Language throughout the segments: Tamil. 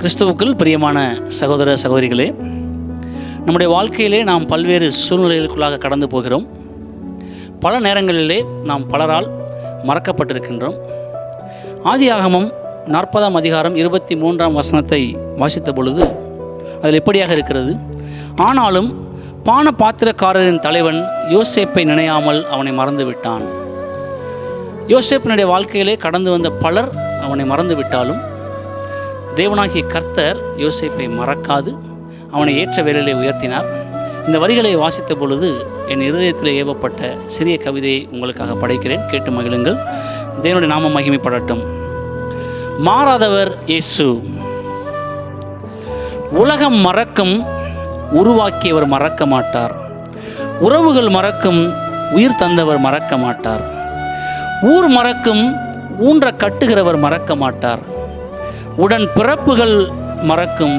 கிறிஸ்துவுக்குள் பிரியமான சகோதர சகோதரிகளே, நம்முடைய வாழ்க்கையிலே நாம் பல்வேறு சூழ்நிலைகளுக்குள்ளாக கடந்து போகிறோம். பல நேரங்களிலே நாம் பலரால் மறக்கப்பட்டிருக்கின்றோம். ஆதியாகமம் 40ஆம் அதிகாரம் 23ஆம் வசனத்தை வாசித்த பொழுது அதில் எப்படியாக இருக்கிறது? ஆனாலும் பான பாத்திரக்காரரின் தலைவன் யோசேப்பை நினையாமல் அவனை மறந்து விட்டான். யோசேப்பினுடைய வாழ்க்கையிலே கடந்து வந்த பலர் அவனை மறந்து விட்டாலும் தேவனாகிய கர்த்தர் யோசேப்பை மறக்காது அவனை ஏற்ற வேளையிலே உயர்த்தினார். இந்த வரிகளை வாசித்த பொழுது என் இருதயத்தில் ஏவப்பட்ட சிறிய கவிதையை உங்களுக்காக படைக்கிறேன், கேட்டு மகிழுங்கள். தேவனுடைய நாமம் மகிமைப்படட்டும். மாறாதவர் இயேசு. உலகம் மறக்கும், உருவாக்கியவர் மறக்க மாட்டார். உறவுகள் மறக்கும், உயிர் தந்தவர் மறக்க மாட்டார். ஊர் மறக்கும், ஊன்ற கட்டுகிறவர் மறக்க மாட்டார். உடன் பிறப்புகள் மறக்கும்,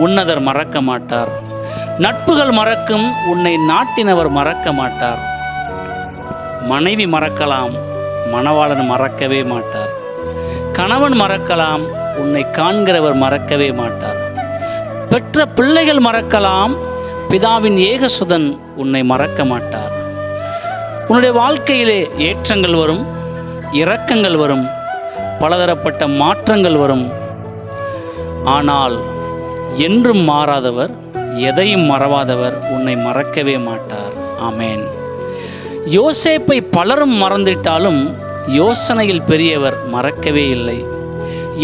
உன்னதர் மறக்க மாட்டார். நட்புகள் மறக்கும், உன்னை நாட்டினவர் மறக்க மாட்டார். மனைவி மறக்கலாம், மணவாளன் மறக்கவே மாட்டார். கணவன் மறக்கலாம், உன்னை காண்கிறவர் மறக்கவே மாட்டார். பெற்ற பிள்ளைகள் மறக்கலாம், பிதாவின் ஏகசுதன் உன்னை மறக்க மாட்டார். உன்னுடைய வாழ்க்கையிலே ஏற்றங்கள் வரும், இரக்கங்கள் வரும், பலதரப்பட்ட மாற்றங்கள் வரும். ஆனால் என்றும் மாறாதவர், எதையும் மறவாதவர் உன்னை மறக்கவே மாட்டார். ஆமேன். யோசேப்பை பலரும் மறந்திட்டாலும் யோசனையில் பெரியவர் மறக்கவே இல்லை.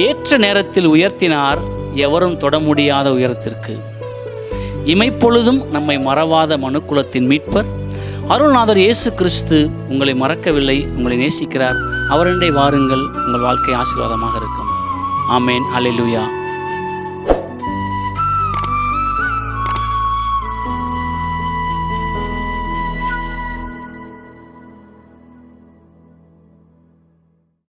ஏற்ற நேரத்தில் உயர்த்தினார், எவரும் தொட முடியாத உயரத்திற்கு. இமைப்பொழுதும் நம்மை மறவாத மனுக்குலத்தின் மீட்பர் அருள்நாதர் இயேசு கிறிஸ்து உங்களை மறக்கவில்லை, உங்களை நேசிக்கிறார். அவரண்டை வாருங்கள், உங்கள் வாழ்க்கை ஆசீர்வாதமாக இருக்கும். ஆமேன். அல்லேலூயா.